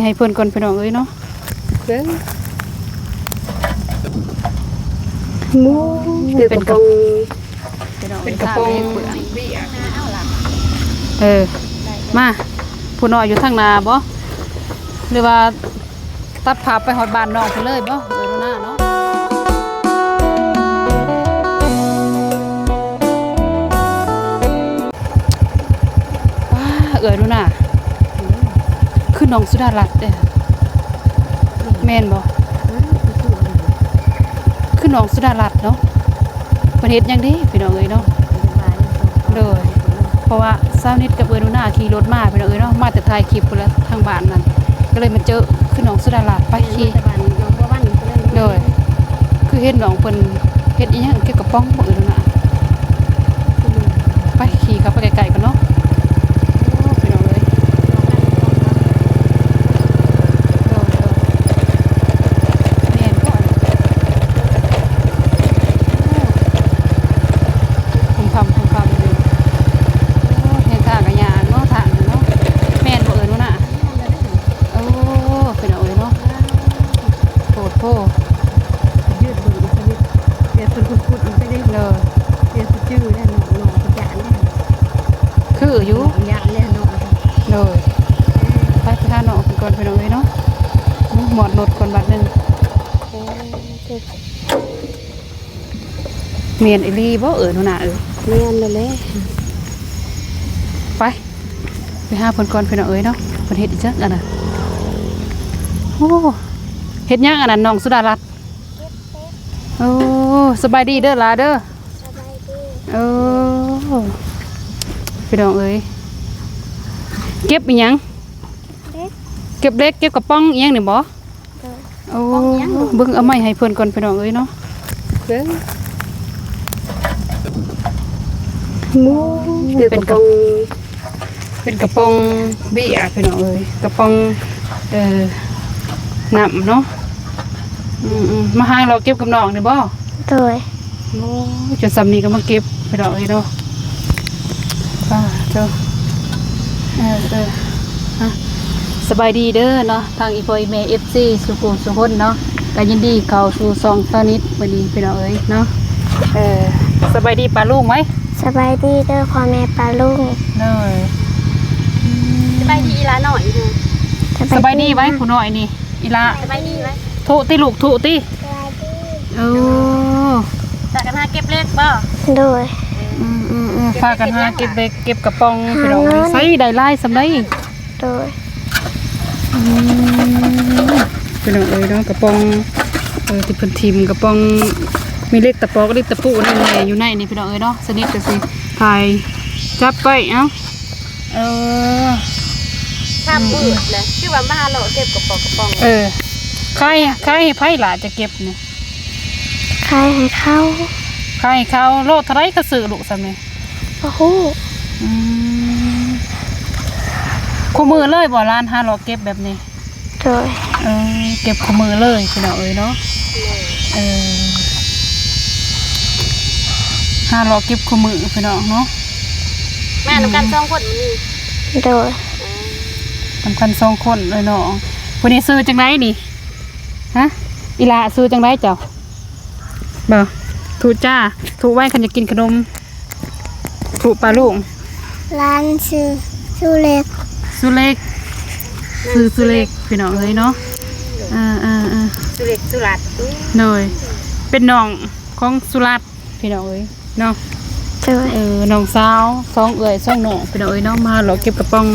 ให้เพิ่นก่อนพี่น้องเอ้ยเนาะเบิ่งหมูเป็นกระป๋องมาผู้น้อยอยู่ทางนาบ่หรือว่าตัดภาพไปฮอดบ้านน้องเพิ่นเลยบ่ดูหน้าเนาะว้าดูหน้าคือน้องสุดารัตน์เด้แม่นบ่คือน้องสุดารัตน์เนาะเพิ่นเฮ็ดหยังดีพี่น้องเอ้ยเนาะโดยเพราะว่าเช้านิดกับดูหน้าขี่รถมาพี่น้องเอ้ยเนาะมาแต่ถ่ายคลิปพุ่นละทางบ้านนั่นก็เลยมาเจอคือน้องสุดารัตน์ไปขี่โดยคือเฮ็ดน้องเพิ่นเฮ็ดอีหยังเกี่ยวกับป้องบ่ดูหน้าไปขี่เข้าไปไกลๆกันเนาะพี่น้องเอ้ยคืออยู่ยาเลยเนาะเลยไปทานเนาะก่อนไปหน่อยเนาะหมดรถก่อนบัดนึงเมียนอีลีบ่นู่นน่ะเมียนเลยไปหาเพิ่นก่อนไปหน่อยเนาะเพิ่นเฮ็ดอีจักอันน่ะโอ้เฮ็ดหยังอันนั้นน้องสุดารัตน์โอ้สบายดีเด้อหลาเด้อสบายดีพี่น้องเอ้ยเก็บอีหยังเก็บเล็กเก็บกระป๋องอีหยังนี่บ่โอ้เบิ่งเอาไม้ให้เพิ่นก่อนพี่น้องเอ้ยเนาะเบิ่งหมูเป็นกระป๋องเบียร์พี่น้องเอ้ยกระป๋องน้ำเนาะมาหาเราเก็บกับน้องนี่บ่โดยโอ้จนซ้ำนี้ก็มาเก็บพี่น้องเอ้ยเนาะเจ้าสบายดีเด้อเนาะทางอีพอยเมย์FCสุขุมสุขนเนาะก็ยินดีเข้าสู่ซองตานิดวันนี้พี่น้องเอ้ยเนาะสบายดีป้าลุงไหมสบายดีเด้อพ่อแม่ป้าลุงเลยสบายดีอีลาหน่อยสบายดีไว้ผู้น้อยนี่อีลาสบายดีไว้ทุติลูกทุติจากกันหาเก็บเล็กบ่โดยพากันหาเก็บเล็กเก็บกระป๋องพี่น้องใส่ได้ไล่สำได้โดยพี่น้องเอ้ยเนาะกระป๋องที่เพิ่นทิมกระป๋องมีเล็กตะปอกเล็กตะปูนี่แหละอยู่ในนี่พี่น้องเอ้ยเนาะสนิทกันสิถ่ายจับไปเอ้าทำมืดเลยคือว่ามาหาเราเก็บกระป๋องใครให้ไผล่ะจะเก็บนี่ใครให้เขาโลเท่าไรก็ซื้อลูกซะแม่โอ้โหคู่มือเลยบ่ร้านหาเราเก็บแบบนี้โดยเก็บคู่มือเลยพี่น้องเอ้ยเนาะหาเราเก็บคู่มือพี่น้องเนาะแม่นำกัน2คนนี่โดยสำคัญ2คนเลยเนาะวันนี้ซื้อจังไรนี่ฮะอีลาซื้อจังไรเจ้าบ่ถูจ้าถูไว้คันจะกินขนมถูปลาลูกร้านซื้อสุเล็กสุเล็กพี่น้องเอ้ยเนาะสุเล็กสุรัตน์หน่อยเป็นน้องของสุรัตน์พี่น้องเอ้ยเนาะน้องสาว2เอื้อย2น้องพี่น้องเอ้ยเนาะมาเราเก็บกระป๋อง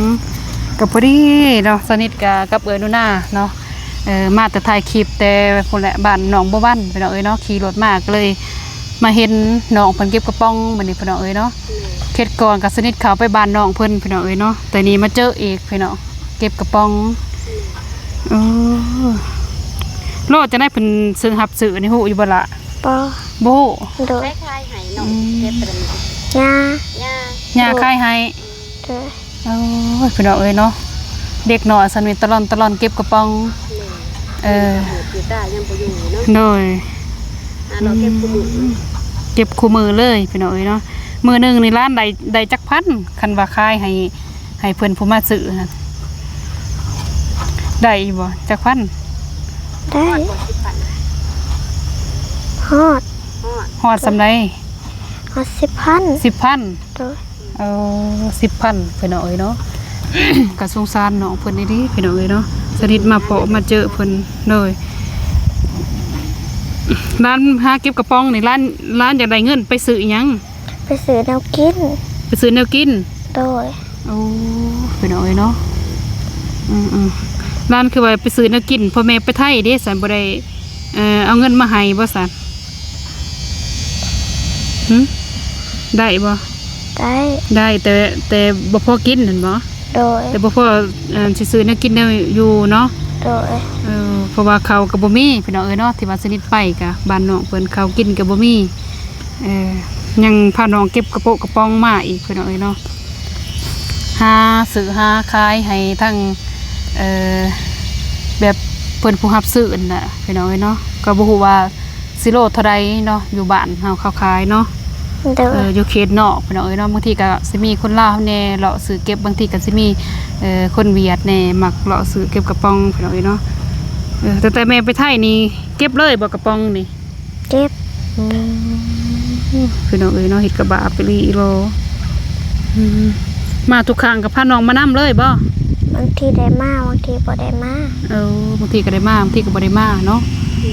กับพอดีเนาะสนิทกับเอื้อยนูน่าเนาะมาแต่ถ่ายคลิปแต่คนละบ้านน้องบ่บ้านพี่น้องเอ้ยเนาะขี่รถมาก็เลยมาเห็นน้องเพิ่นเก็บกระป๋องบัดนี้พี่น้องเอ้ยเนาะเฮ็ดก่อนกับสนิทเขาไปบ้านน้องเพิ่นพี่น้องเอ้ยเนาะแต่นี้มาเจออีกพี่น้องเก็บกระป๋องโลดจะได้เพิ่นซื้อหับซื้อนี่ฮู้อยู่บ่ล่ะบ่โดยคล้ายๆให้น้องเก็บเป็นย่าคล้ายให้พี่น้องเอ้ยเนาะเด็กน้อยสันวิตลอนเก็บกระป๋องอยู่ได้ยังบ่อยู่เนาะโดยเราเก็บคู่มือเลยพี่น้องเอ้ยเนาะมือนึงในร้านใดจักพันคันว่าคายให้เพิ่นผู้มาซื้อ ได้อีบ่จักพัน ได้ กว่า10,000 ฮอด ฮอดสำใด ฮอด10,000 10,000 โดย 10,000พี่น้องเอ้ยเนาะ ก็สงสารน้องเพิ่นดีๆพี่น้องเอ้ยเนาะสนิทมาเพาะมาเจอเพิ่นเลยร้านหาเก็บกระป๋องนี่ร้านอยากได้เงินไปซื้ออิหยัง ไปซื้อแนวกิน ไปซื้อแนวกิน โดย โอ้พี่น้องเอ้ยเนาะร้านคือว่าไปซื้อแนวกินพ่อแม่ไปไทยเด้สันบ่ได้เอาเงินมาให้บ่สันหึได้บ่ ได้ แต่บ่พอกินนั่นบ่ โดย แต่บ่พอสิซื้อแนวกินแนวอยู่เนาะ โดย เพราะว่าเขาวก็บ่มีพี่น้องเอ้ยเนาะที่ว่าสนิทไปกะบ้านน้องเพิ่นข้าวกินก็บ่มียังพาน้องเก็บกระโปะกระป๋องมาอีกพี่น้องเอ้ยเนาะหาซื้อหาขายให้ทั้งแบบเพิ่นผู้รับซื้อนั่นน่ะพี่น้องเอ้ยเนาะก็บ่ฮู้ว่าสิโลเท่าใดเนาะอยู่บ้านเฮาเขาขายเนาะ โดย อยู่เขตนอกพี่น้องเอ้ยเนาะบางทีก็สิมีคนลาวแน่เลาะซื้อเก็บบางทีก็สิมีคนเวียดแน่มักเลาะซื้อเก็บกระป๋องพี่น้องเอ้ยเนาะแต่แม่ไปไทยนี่เก็บเลยบ่กระป๋องนี่ เก็บ พี่น้องเอ้ยเนาะเฮ็ดกระบะไปลีโลมาทุกครั้งกับพาน้องมานํเลยบ่ บางทีได้มาบางทีบ่ได้มา บางทีก็ได้มาบางทีก็บ่ได้มาเนาะ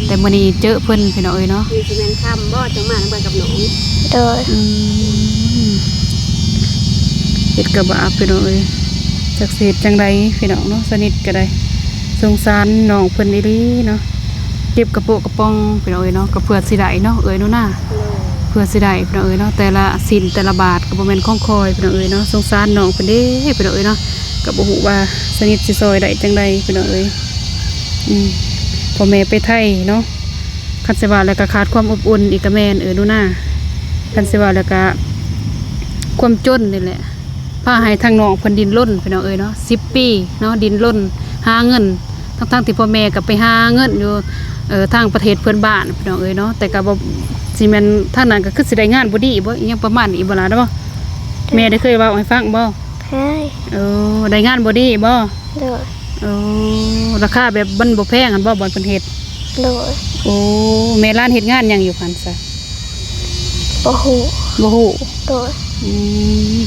แต่มื้อนี้เจอเพิ่นพี่น้องเอ้ยเนาะ มีสิแม่นค่ำบ่จังมานํกับน้อง โดย เฮ็ดกระบะพี่น้องเอ้ยจักสิเฮ็ดจังไดพี่น้องเนาะสนิทก็ได้สงสารน้องเพิ่นอีหลีเนาะเก็บกระโปะกระป๋องพี่น้องเอ้ยเนาะก็เพื่อสิได้เนาะเอ้ยเนาะน่ะเพื่อสิได้พี่น้องเอ้ยเนาะแต่ละสินแต่ละบาทก็บ่แม่นของคอยพี่น้องเอ้ยเนาะสงสารน้องเพิ่นเด้พี่น้องเอ้ยเนาะก็บ่ฮู้ว่าสนิทสิซอยได้จังไดพี่น้องเอ้ยพ่อแม่ไปไทยเนาะคันสิว่าแล้วก็ขาดความอบอุ่นอีกก็แม่นเนาะน่ะคันสิว่าแล้วก็ความจนนี่แหละพาให้ทางน้องเพิ่นดินรนพี่น้องเอ้ยเนาะ10 ปีเนาะดินรนหาเงินทั้งที่พ่อแม่ก็ไปหาเงินอยู่ทางประเทศเพื่อนบ้านพี่น้องเอ้ยเนาะแต่ก็บ่สิแม่นทางนั้นก็คือสิได้งานบ่ดีบ่อีหยังประมาณนี้บ่ล่ะเนาะแม่ได้เคยเว้าให้ฟังบ่ เคย ได้งานบ่ดีบ่ โดย ราคาแบบมันบ่แพงหั่นบ่บ่เพิ่นเฮ็ด โดย แม่ร้านเฮ็ดงานหยังอยู่คั่นซะ บ่ฮู้ บ่ฮู้ โดย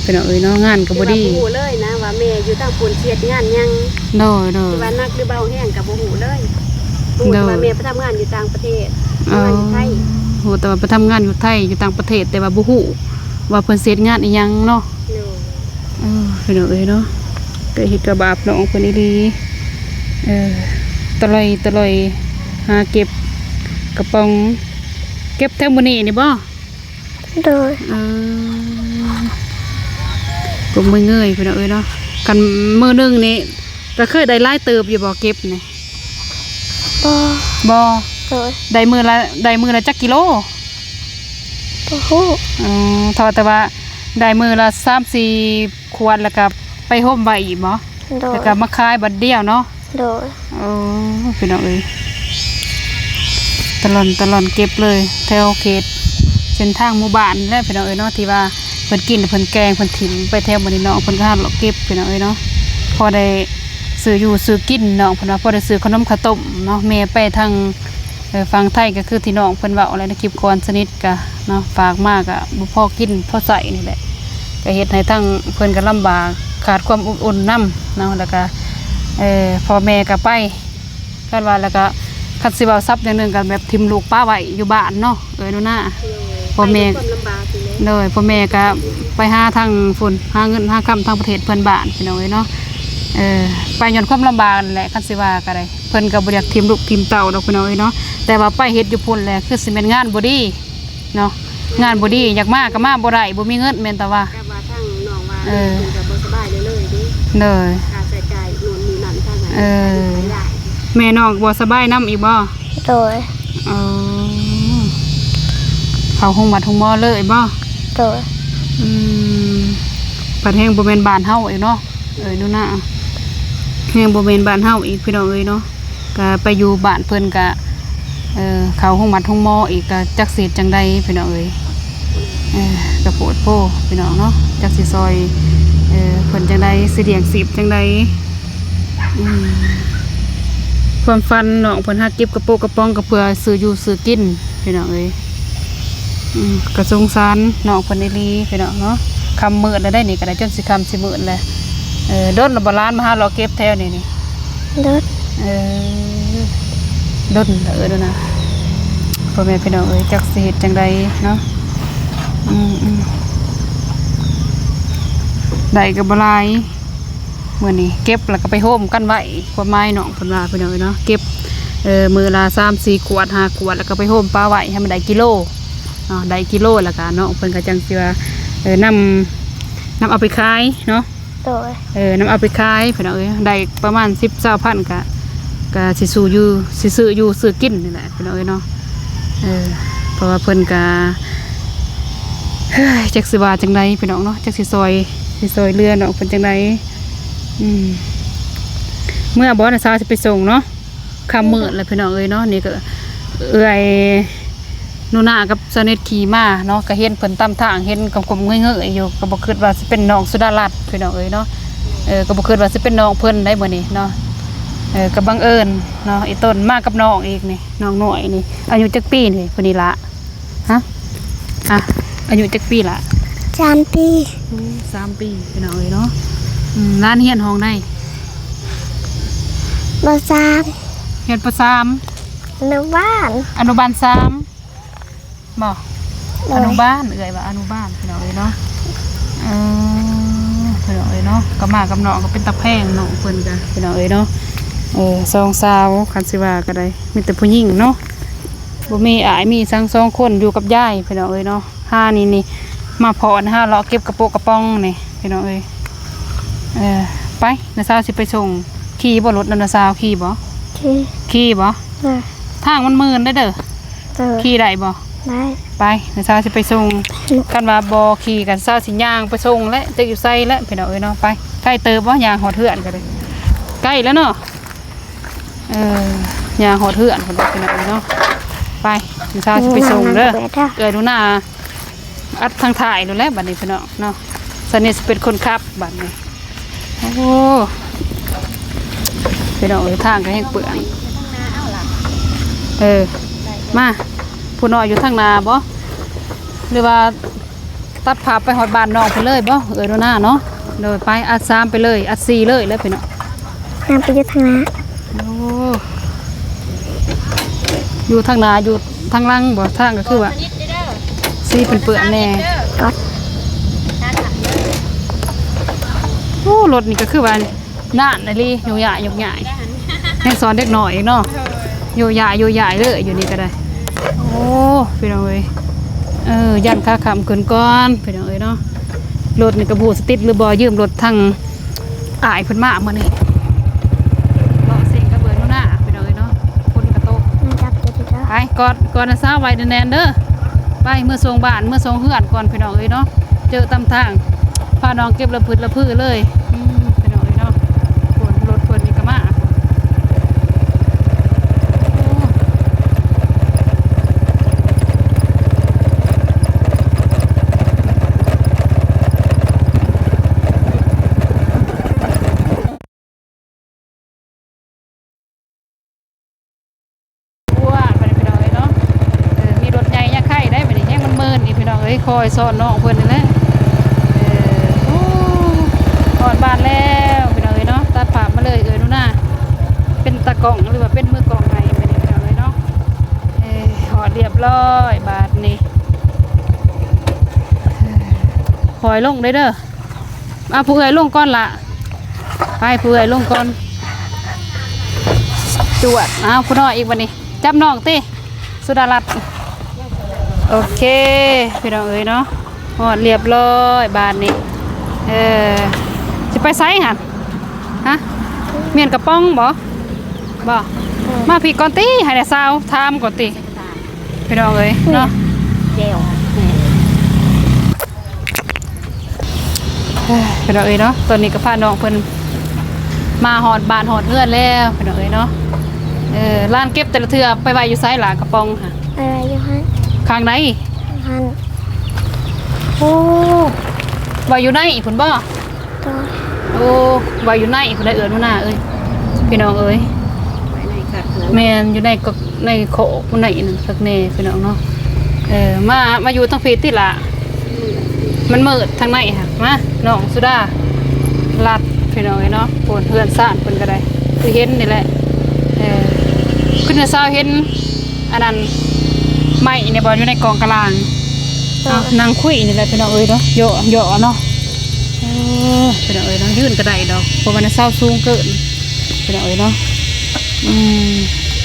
พี่น้องเอ้ยเนาะงานก็บ่ดี บ่ฮู้เลยนะว่าแม่อยู่ทางปุ่นเฮ็ดงานหยัง โดย สิว่านักหรือเบาแห้งก็บ่ฮู้เลยฮู้แต่ว่าแม่ไปทำงานอยู่ต่างประเทศทำงานอยู่ไทย ฮู้แต่ว่าไปทำงานอยู่ไทยอยู่ต่างประเทศแต่ว่าบ่ฮู้ว่าเพิ่นเฮ็ดงานอีหยังเนาะ พี่น้องเอ้ยเนาะก็เฮ็ดกระบาปน้องเพิ่นอีหลีตะลอยหาเก็บกระป๋องเก็บแถวมื้อนี้นี่บ่ โดย ก็มือเงยพี่น้องเอ้ยเนาะกันมื้อนึงนี่ก็เคยได้หลายเติบอยู่บ่เก็บนี่ บ่ บ่ โดย ได้มื้อละจักกิโล บ่ฮู้ เท่าแต่ว่าได้มื้อละ3-4 ขวดแล้วก็ไปห่มไว้อีกบ่ โดย แล้วก็มาขายบัดเดียวเนาะ โดย พี่น้องเอ้ยตลอนเก็บเลยแถวเขตเส้นทางหมู่บ้านและพี่น้องเอ้ยเนาะที่ว่าเพิ่นกินเพิ่นแกงเพิ่นถิ่มไปแถวมื้อนี้น้องเพิ่นก็หาเลาะเก็บพี่น้องเอ้ยเนาะพอได้ซื้ออยู่ซื้อกินน้องเพิ่นว่าพอได้ซื้อขนมข้าวต้มเนาะแม่ไปทางฝั่งไทยก็คือที่น้องเพิ่นเว้าอะไรในคลิปก่อนสนิทก็เนาะฝากมากก็บ่พอกินพอใส่นี่แหละก็เฮ็ดให้ทั้งเพิ่นก็ลำบากขาดความอบอุ่นนำเนาะแล้วก็พ่อแม่ก็ไปกันว่าแล้วก็คัดสิเว้าซับอย่างนึงก็แบบทิมลูกป้าไว้อยู่บ้านเนาะนู่นน่ะพ่อแม่ ความลำบากอยู่เลย เลยพ่อแม่ก็ไปหาทางฝุ่นหาเงินหาคำทางประเทศเพื่อนบ้านพี่น้องเนาะไปย้อนความลำบากนั่นแหละคันสิว่าก็ได้เพิ่นก็บ่อยากทิมลูกทิมเต่าดอกพี่น้องเนาะแต่ว่าไปเฮ็ดอยู่พุ่นแหละคือสิแม่นงานบ่ดีเนาะงานบ่ดีอยากมาก็มาบ่ได้บ่มีเงินแม่นแต่ว่า ก็ว่าทางน้องว่าเพิ่นก็บ่สบายเลยดิ เลย ค่าใช้จ่ายนู่นนี่นั่นทางไหนได้ แม่น้องบ่สบายนำอีกบ่ โดย เข้าห้องหมอเลยบ่ โดย ปัดแห้งบ่แม่นบ้านเฮาอีกเนาะนู่นน่ะแห้งบ่แม่นบ้านเฮาอีกพี่น้องเนาะก็ไปอยู่บ้านเพิ่นก็เข้าห้องหมออีกก็จักสิจังใดพี่น้องก็โพดโพพี่น้องเนาะจักสิซอยเพิ่นจังใดสิเลี้ยงสิบจังใด ความฟันน้องเพิ่นหาเก็บกระโปงกระป๋องก็เพื่อซื้ออยู่ซื้อกินพี่น้องเอ้ยก็สงสารน้องเพิ่นอีหลีพี่น้องเนาะคำมื้อแล้วได้นี่ก็ได้จนสิคำสิมื้อแล้วโดนบ่ล้านมาหาเราเก็บแถวนี่ รถ ดนดูนะพ่อแม่พี่น้องเอ้ยจักสิเฮ็ดจังใดเนาะได้ก็บ่หลายมื้อนี้เก็บแล้วก็ไปโฮมกันไว้ความหมายน้องเพิ่นว่าพี่น้องเนาะเก็บมื้อละ3-4 ขวด5 ขวดแล้วก็ไปโฮมปลาไว้ให้มันได้กิโลเนาะได้กิโลแล้วก็เนาะเพิ่นก็จังสิว่านำเอาไปขายเนาะโดยนำเอาไปขายพี่น้องเอ้ยได้ประมาณ10-20,000ก็สิซื้ออยู่ซื้อกินนี่แหละพี่น้องเอ้ยเนาะเพราะว่าเพิ่นก็จักสิว่าจังไดพี่น้องเนาะจักสิซอยเรือเนาะเพิ่นจังไดเมื่อบ่น่ะสาวสิไปส่งเนาะค่ำมื้อแล้วพี่น้องเอ้ยเนาะนี่ก็เอื้อยนูนากับสนิทขี่มาเนาะก็เห็นเพิ่นตามทางเห็นกำๆเงยๆอยู่ก็บ่คิดว่าสิเป็นน้องสุดารัตน์พี่น้องเอ้ยเนาะก็บ่คิดว่าสิเป็นน้องเพิ่นได้มื้อนี้เนาะก็บังเอิญเนาะอีต้นมากับน้องอีกนี่น้องน้อยนี่อายุจักปีนี่คนนี้ละฮะอายุจักปีละ3 ปี3 ปีพี่น้องเอ้ยเนาะร้านเฮียนห้องได้บ่3เฮียนป.3อนุบาล3บ่อนุบาลเอ้ยว่าอนุบาลพี่น้องเอ้ยเนาะพี่น้องเอ้ยเนาะก็มากับน้องก็เป็นตาแพงน้องเพิ่นก็พี่น้องเอ้ยเนาะสองสาวคันสิว่าก็ได้มีแต่ผู้หญิงเนาะบ่มีอ้ายมีทั้ง2 คนอยู่กับยายพี่น้องเอ้ยเนาะ5นี่มาพร5เลาะเก็บกระโปงกระป๋องนี่พี่น้องเอ้ยไปน้าสาวสิไปส่งขี่บ่รถน้าสาวขี่บ่ขี่บ่ทางมันมืนได้เด้อขี่ได้บ่ได้ไปน้าสาวสิไปส่งกันว่าบ่ขี่กันสาวสิย่างไปส่งและจะอยู่ไสแล้วพี่น้องเอ้ยเนาะไปใกล้เติบบ่ย่างฮอดเฮือนก็ได้ใกล้แล้วเนาะยางหดเหือนคนเป็นอะไรเนาะไปน้าสาวจะไปส่งเด้อดูหน้าอัดทางถ่ายดูแลบัดนี้พี่น้องเนาะสนิทเป็นคนขับบัดนี้โอ้พี่น้องทางก็แห้งเปื่อนมาผู้น้อยอยู่ทางนาบ่หรือว่าตัดภาพไปหอดบ้านน้องไปเลยบ่ดูหน้าเนาะเลยไปอัด3ไปเลยอัด4เลยแล้วพี่น้องไปอยู่ทางนาอยู่ทางนาอยู่ทางล่างบ่ทางก็คือว่าซีเป็นเปื่อนแน่โอ้รถนี่ก็คือว่าน่านเลยอยู่ใหญ่ยังสอนเด็กหน่อยเนาะอยู่ใหญ่เลยอยู่นี่ก็ได้โอ้พี่น้องเอ้ยยันค่าขำเกินก้อนพี่น้องเอ้ยเนาะรถนี่กระบูสติดหรือบ่ยืมรถทางอ้ายเพิ่นมาเมื่อนี้ไปก่อนนะสาวไว้แน่นเด้อไปเมื่อส่งบ้านเมื่อส่งเฮือนก่อนพี่น้องเอ้ยเนาะเจอตามทางพาน้องเก็บละพืชเลยพี่น้องเอ้ยเนาะรถนี่ก็มาคอยสอนน้องเพื่อนนี่แหละถอดบานแล้วพี่น้องเนาะตัดผ่ามาเลยดูหน้าเป็นตะกล่องหรือว่าเป็นมือกล่องไงไปนี่พี่น้องเนาะถอดเรียบร้อยบาทนี่คอยลงได้เด้อผู้เอ๋ยลงก้อนละไปผู้เอ๋ยลงก้อนจวดผู้น้อยอีกวันนี้จับน้องตีสุดารัตน์โอเคพี่น้องเอ้ยเนาะหอดเรียบร้อยบานนี้จะไปไซหันฮะเมียนกระป๋องบ่มาพี่ก่อนตีให้ได้สาวทามก่อนตีพี่น้องเอ้ยเนาะพี่น้องเอ้ยเนาะตอนนี้ก็พาน้องเพิ่นมาหอดบานหอดเฮือนแล้วพี่น้องเอ้ยเนาะร้านเก็บแต่ละเทือไปไว้อยู่ไซหลากระป๋องค่ะอยู่ฮะข้างไหนฮันโอ้ว่าอยู่ไหนผุนบ่โอ้ว่าอยู่ไหนผุนได้นู่นน่ะเอ้ยพี่น้องเอ้ย แม่นอยู่ในโขกในนั่นสักแน่พี่น้องเนาะมาอยู่ทางเพติล่ะมันมืดทางในค่ะมาน้องสุดาลัดพี่น้องเนาะโปนเพื่อนซ่านเพิ่นก็ได้คือเห็นนี่แหละขึ้นเช้าเห็นอันนั้นไม้ในบ่อยู่ในกองกลางนางคุยนี่แหละพี่น้องเนาะโยเนาะพี่น้องเนาะยืนก็ได้ดอกเพราะว่าเช้าสูงเกินพี่น้องเนาะ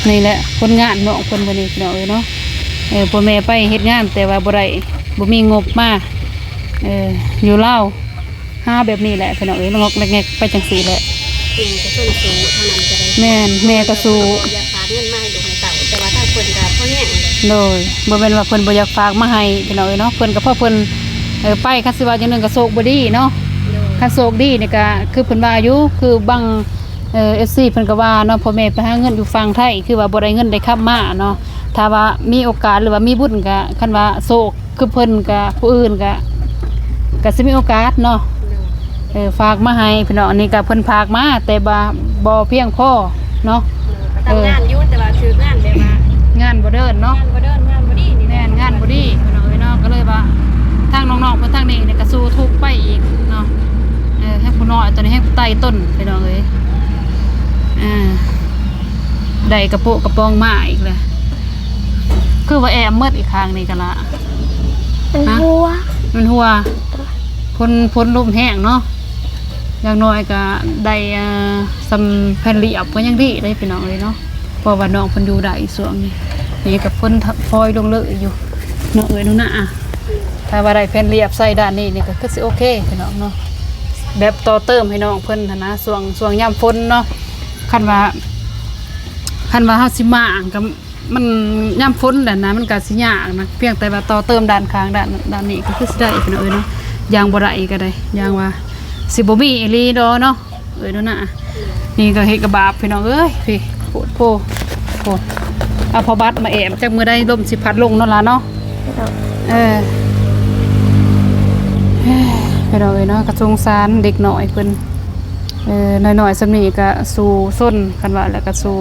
นี่แหละคนงานน้องคนบ่นี้พี่น้องเนาะพ่อแม่ไปเฮ็ดงานแต่ว่าบ่ได้บ่มีงบมาอยู่เล่าห้าแบบนี้แหละพี่น้องงอกแงกไปจังสีแหละจะส่วนสูงเท่านั้นจะได้แม่ก็สู้อยากฝากเงินมาให้ลูกให้เต่าแต่ว่าถ้าเพิ่นก็พ่อแห้งโดยบ่แม่นว่าเพิ่นบ่อยากฝากมาให้พี่น้องเนาะเพิ่นก็เพราะเพิ่นไปคันสิว่าจังนึงก็โชคบ่ดีเนาะคันโชคดีนี่ก็คือเพิ่นว่าอยู่คือบางFC เพิ่นก็ว่าเนาะพ่อแม่ไปหาเงินอยู่ฝั่งไทยคือว่าบ่ได้เงินได้ค้ำมาเนาะถ้าว่ามีโอกาสหรือว่ามีบุญก็คันว่าโชคคือเพิ่นก็ผู้อื่นก็สิมีโอกาสเนาะฝากมาให้พี่น้องอันนี้ก็เพิ่นฝากมาแต่บ่เพียงพอเนาะทำงานอยู่แต่ว่าคืองานแบบว่างานบ่เดินเนาะงานบ่ดีนี่แม่นงานบ่ดีพี่น้องเนาะก็เลยว่าทางน้องๆเพิ่นทางนี้เนี่ยก็สู้ทุกข์ไปอีกเนาะให้ผู้น้อยตอนนี้ให้ผู้ไต่ต้นพี่น้องเอ้ยได้กระโปะกระปองมาอีกเลยคือว่าแอมเมิดอีกครั้งนี่กันละมันหัวพ้นลมแห้งเนาะอย่างน้อยก็ได้สำแผ่นเรียบก็ยังดีได้พี่น้องเลยเนาะเพราะว่าน้องเพิ่นอยู่ได้ส่วนนี่กับเพิ่นพลอยลงเลยอยู่เนาะดูนะถ้าว่าได้แผ่นเรียบใส่ด้านนี้นี่ก็คือสิโอเคพี่น้องเนาะแบบต่อเติมให้น้องเพิ่นนะส่วงยามฝนเนาะคันว่าเฮาสิมากับมันย่ำฝนแต่นะมันก็สิยากนะเพียงแต่ว่าต่อเติมด้านข้างด้านนี้ก็คือสิได้พี่น้องเนาะยางบ่ได้ก็ได้ยางว่าสิบ่มีอีหลีดอเนาะดูนะนี่ก็เฮ็ดกระบาบพี่น้องเอ้ยพี่โพเอาพอบัดมาแอมจักมื้อได้ลมสิพัดลงนั่นล่ะเนาะพี่น้องเนาะก็สงสารเด็กน้อยเพิ่นน้อยๆสำนี้ก็สู้ส้นกันว่าแล้วก็สู้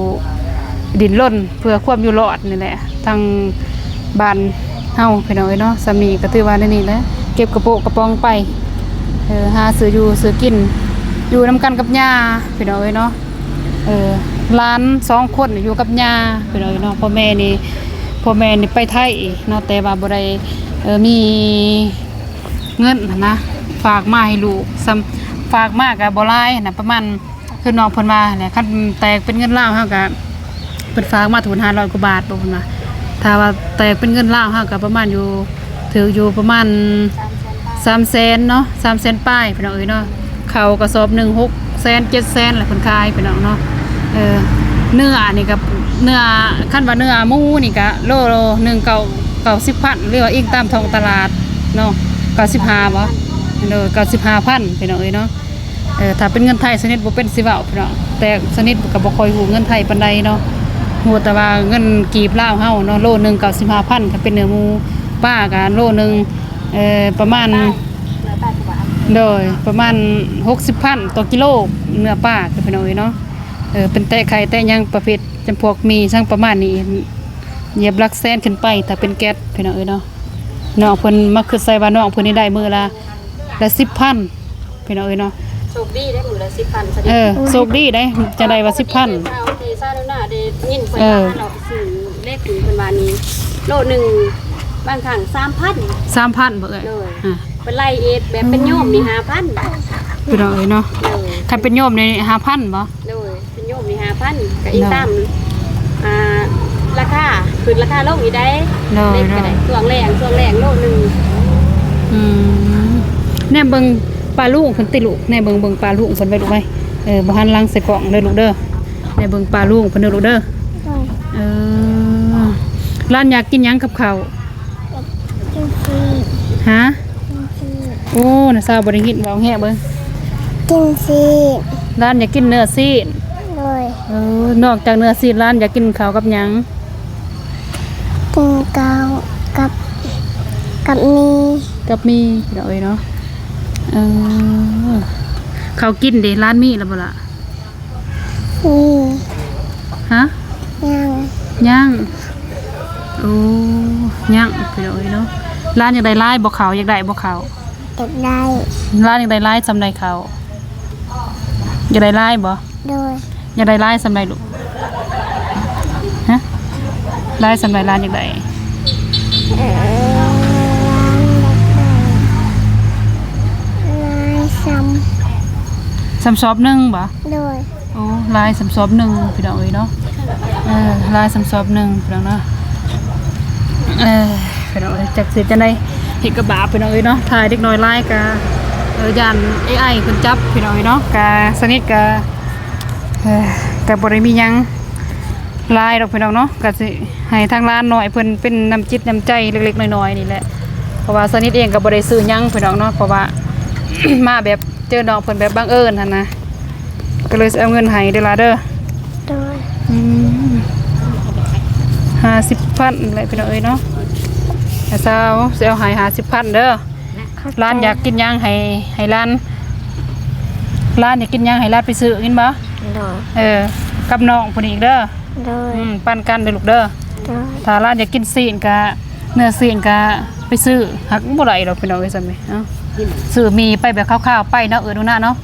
ดินร่นเพื่อความอยู่รอดนี่แหละทางบ้านเฮาพี่น้องเนาะสามีก็ถือว่าในนี่แหละเก็บกระโปะกระปองไปหาซื้ออยู่ซื้อกินอยู่นำกันกับย่าพี่น้องเนาะร้าน2คนอยู่กับย่าพี่น้องเนาะพ่อแม่นี่ไปไทยเนาะแต่ว่าบ่ได้มีเงินนะฝากมาให้ลูกฝากมากก็บ่หลายน่ะประมาณคือน้องเพิ่นว่าเนี่ยคันแตกเป็นเงินลาวเฮาก็เพิ่นฝากมาถึง500กว่าบาทบ่เพิ่นว่าถ้าว่าแตกเป็นเงินลาวเฮาก็ประมาณอยู่ถืออยู่ประมาณ300,000เนาะ300,000ป้ายพี่น้องเนาะข้าวกระสอบ1 600,000 700,000แหละเพิ่นขายพี่น้องเนาะเนื้อนี่ก็เนื้อคันว่าเนื้อหมูนี่ก็โลนึง90,000หรือว่าอีกตามท้องตลาดเนาะ95บ่95,000พี่น้องเนาะถ้าเป็นเงินไทยสนิทบ่เป็นสิเว้าพี่น้องแต่สนิทก็บ่ค่อยฮู้เงินไทยปานใดเนาะฮู้แต่ว่าเงินกีบลาวเฮาเนาะโลนึง95,000ถ้าเป็นเนื้อหมูป้าก็โลนึงประมาณโดยประมาณ60,000ต่อกิโลเนื้อป้าคือพี่น้องเนาะเป็นแต่ไข่แต่ยังประเภทจำพวกมีทั้งประมาณนี้เหยียบหลักแสนขึ้นไปถ้าเป็นแก๊สพี่น้องเนาะน้องเพิ่นมาคือใส่ว่าน้องเพิ่นนี่ได้มื้อละ 10,000พี่น้องเนาะโชคดีได้มื้อละ 10,000โชคดีได้จะได้ว่า 10,000ซ่าแล้วน่ะได้ยินเพิ่นว่าเราซื้อเลขเพิ่นว่านี่โลนึงบางครั้ง 3,000 บ่เอ้ยเป็นไล่เอ็ดแบบเป็นโยมนี่ 5,000 พี่น้องเนาะถ้าเป็นโยมนี่ 5,000 บ่เป็นโยมนี่ 5,000ก็อีกตามราคาขึ้นราคาลงอีได้เล็กก็ได้ช่วงแรงโลนึงแน่เบิ่งปลาลูกเพิ่นติลูกแน่เบิ่งปลาลูกเพิ่นไว้ลูกไว้บ่หันหลังใส่กล่องเด้อลูกเด้อแน่เบิ่งปลาลูกเพิ่นเด้อลูกเด้อร้านอยากกินหยังกับข้าวฮะโอ้น่ะซาวบ่ได้กินบ่แฮ่เบิ่งกินซีร้านอยากกินเนื้อซีดเลยนอกจากเนื้อซีดร้านอยากกินข้าวกับหยังกินข้าวกับมีเดี๋ยวเนาะเขากินดิร้านมีแล้วบ่ล่ะมีฮะยัง ย่างโอ้ย่างพี่น้องเอ้ยเนาะร้านอยากได้ลายบ่ขาวอยากได้บ่ขาว เก็บได้ ร้านอยากได้ลายสำใดขาวอยากได้ลายบ่ โดย อยากได้ลายสำใดลูกฮะลายสำใดร้านอยากได้ ร้านลายซ้ำ สำซอบหนึ่งบ่ โดย โอ้ลายสำซอบหนึ่งพี่น้องเอ้ยเนาะลายสำซอบหนึ่งพี่น้องเนาะพี่น้องเอ้ยจักสิจะได้เห็นกระบะพี่น้องเอ้ยเนาะถ่ายเด็กน้อยลายกะยัน AI เพิ่นจับพี่น้องเอ้ยเนาะกะสนิทกะกะบ่ได้มีหยังลายดอกพี่น้องเนาะกะสิให้ทางร้านหน่อยเพิ่นเป็นน้ำจิตน้ำใจเล็กๆน้อยๆนี่แหละเพราะว่าสนิทเองก็บ่ได้ซื้อหยังพี่น้องเนาะเพราะว่า มาแบบเจอน้องเพิ่นแบบบังเอิญหั่นนะก็เลยเอาเงินให้เด้อล่ะเด้อ โดย 50,000อะไรพี่น้องเอ้ยเนาะแต่สาวสิเอาให้50,000เด้อร้านอยากกินหยังให้ร้านอยากกินหยังให้ร้านไปซื้อกินบ่ โดย กับน้องพุ่นอีกเด้อ โดย ปันกันเด้อลูกเด้อ โดย ถ้าร้านอยากกินซีนกะเนื้อซีนกะไปซื้อหักบ่ได้ดอกพี่น้องเอ้ยซั่นแหมเอ้าซื้อมีไปแบบคร่าวๆไปเนาะดูหน้าเนาะ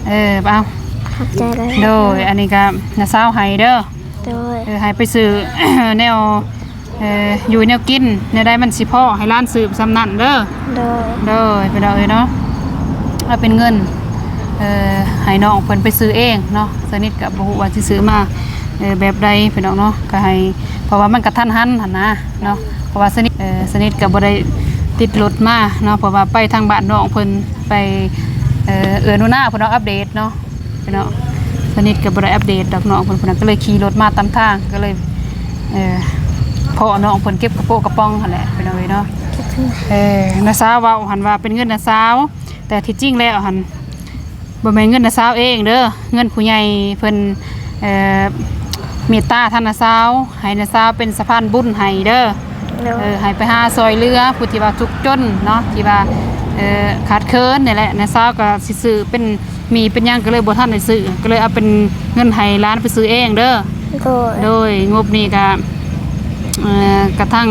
เอา ขอบใจเลย โดยอันนี้ก็น้าสาวให้เด้อ โดย ให้ไปซื้อ แนวอยู่แนวกินแนวใดมันสิพอให้ร้านซื้อซ้ำนั่นเด้อ โดย เด้อไปเด้อเนาะเอาเป็นเงินให้น้องเพิ่นไปซื้อเองเนาะสนิทกับบ่ฮู้ว่าสิซื้อมาแบบใดพี่น้องเนาะก็ให้เพราะว่ามันกระทันหันหั่นนะเนาะเพราะว่าสนิทก็บ่ได้ติดรถมาเนาะเพราะว่าไปทางบ้านน้องเพิ่นไปหนูหน้าเพิ่นเอาอัปเดตเนาะพี่น้องสนิทก็บ่ได้อัปเดตดอกน้องเพิ่นก็เลยขี่รถมาตามทางก็เลยพ่อน้องเพิ่นเก็บกระโปรงกระป๋องหั่นแหละพี่น้องเนาะน้าสาวเว้าหั่นว่าเป็นเงินน้าสาวแต่ที่จริงแล้วหั่นบ่แม่นเงินน้าสาวเองเด้อเงินผู้ใหญ่เพิ่นเมตตาท่านน้าสาวให้น้าสาวเป็นสะพานบุญให้เด้อ โดย ให้ไปหาซอยเรือผู้ที่ว่าทุกข์จนเนาะที่ว่าขาดเคินนี่แหละน้าสาวก็สิซื้อเป็นมีเป็นหยังก็เลยบ่ทันได้ซื้อก็เลยเอาเป็นเงินให้ร้านไปซื้อเองเด้อ โดย โดยงบนี้ก็กระทั่ง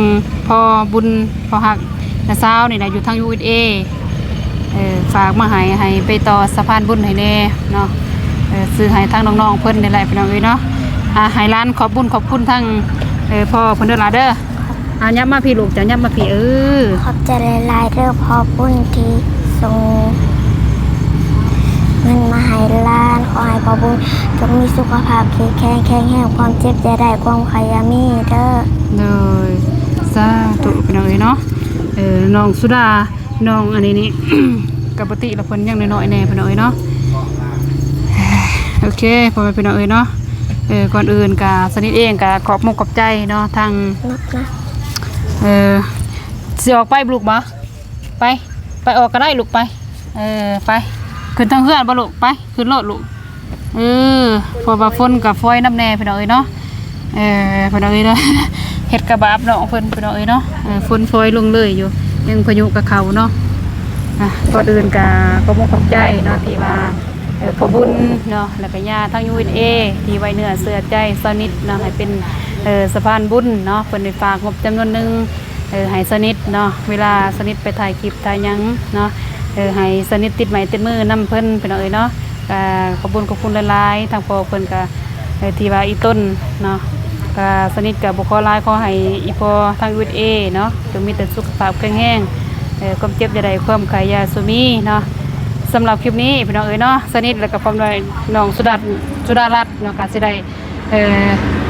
พอบุญพอหักน้าสาวนี่นะอยู่ทาง USA ฝากมาให้ไปต่อสะพานบุญให้แน่เนาะซื้อให้ทางน้องๆเพิ่นนี่แหละพี่น้องเอ้ยเนาะให้ร้านขอบบุญขอบคุณทั้งพ่อเพิ่นเด้อล่ะเด้อยับมาพี่ลูกจะยับมาพี่ขอบใจหลายๆเด้อพอปุ้นที่ส่งเงินมาให้ล้านขอให้พอบุญจงมีสุขภาพแข็งแรงความเจ็บจะได้ความขยันมีเด้อ เลยสาธุพี่น้องเอ้ยเนาะน้องสุดาน้องอันนี้นี่ กับปกติละเพิ่นยังน้อยๆแน่พี่น้องเอ้ยเนาะโอเคพอไปพี่น้องเอ้ยเนาะก่อนอื่นก็สนิทเองก็ขอบมุกขอบใจเนาะทาง นักนะ สิออกไปลูกบ่ไปออกก็ได้ลูกไปไปขึ้นทางเฮือนบ่ลูกไปขึ้นรถลูกพอว่าฝนกับฝอยน้ำแน่พี่น้องเอ้ยเนาะพี่น้องเอ้ยเนาะ เฮ็ดกระบาบเนาะเพิ่นพี่น้องเอ้ยเนาะฝนฝอยลงเลยอยู่ยังพายุกับเขาเนาะก่อนอื่นก็ขอบคุณขอบใจเนาะที่ว่าขอบุญเนาะแล้วก็ญาทาง USA ที่ไว้เนื้อเสื้อใจสนิทเนาะให้เป็นสะพานบุญเนาะเพิ่นได้ฝากงบจำนวนหนึงให้สนิทเนาะเวลาสนิทไปถ่ายคลิปถ่ายหยังเนาะให้สนิทติดไม้ติดมือนำเพิ่นพี่น้องเอ้ยเนาะก็ขอบคุณหลายๆทางพ่อเพิ่นก็ที่ว่าอีต้นเนาะก็สนิทกับบุคคลหลายขอให้อีพ่อทาง USA เนาะจงมีแต่สุขภาพแข็งแรงความเจ็บอย่าได้ความไข้ยาสุมีเนาะสำหรับคลิปนี้พี่น้องเอ้ยเนาะสนิทแล้วก็พร้อมด้วยน้องสุดารัตน์เนาะก็สิได้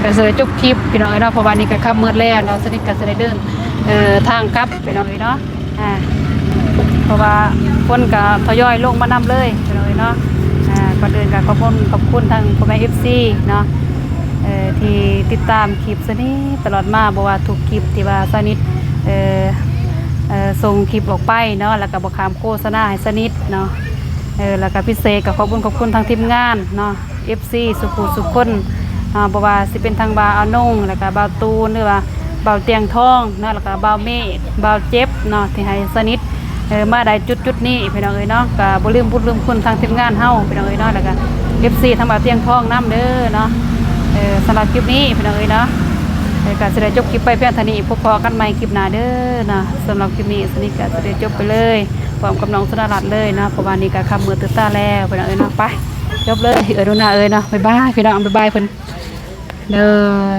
ก็สิได้จบคลิปพี่น้องเอ้ยเนาะเพราะว่านี่ก็ค่ำมืดแล้วเนาะสนิทก็สิได้เดินทางกลับพี่น้องเอ้ยเนาะเพราะว่าคนก็ทยอยลงมานำเลยพี่น้องเอ้ยเนาะก่อนอื่นก็ขอบคุณทางพ่อแม่ FC เนาะที่ติดตามคลิปสนิทตลอดมาบ่ว่าทุกคลิปที่ว่าสนิทส่งคลิปออกไปเนาะแล้วก็บอกคำโฆษณาให้สนิทเนาะแล้วก็พิเศษกับขอบคุณทางทีมงานเนาะ FC สุคนบ่ว่าสิเป็นทางบาวอานงแล้วก็บาวตูนหรือว่าบาวเตียงทองเนาะแล้วก็บาวเมฆบาวเจ็บเนาะที่ให้สนิทมาได้จุดนี้พี่น้องเอ้ยเนาะก็บ่ลืมคุณทางทีมงานเฮาพี่น้องเอ้ยเนาะแล้วก็ FC ทางบาวเตียงทองนำเด้อเนาะสำหรับคลิปนี้พี่น้องเอ้ยเนาะ ในการแสดงจบคลิปไปเพียงเท่านี้พบพอกันใหม่คลิปหน้าเด้อนะสำหรับคลิปนี้สนิทกันแสดงจบไปเลยพร้อมกับน้องสุดารัตน์เลยนะเพราะว่านี้ก็คำมือตื่นตาแล้วพี่น้องเอ้ยเนาะไปจบเลยดูหน้าเอ้ยเนาะบ๊ายบายพี่น้องบ๊ายบายเพิ่นเด้อ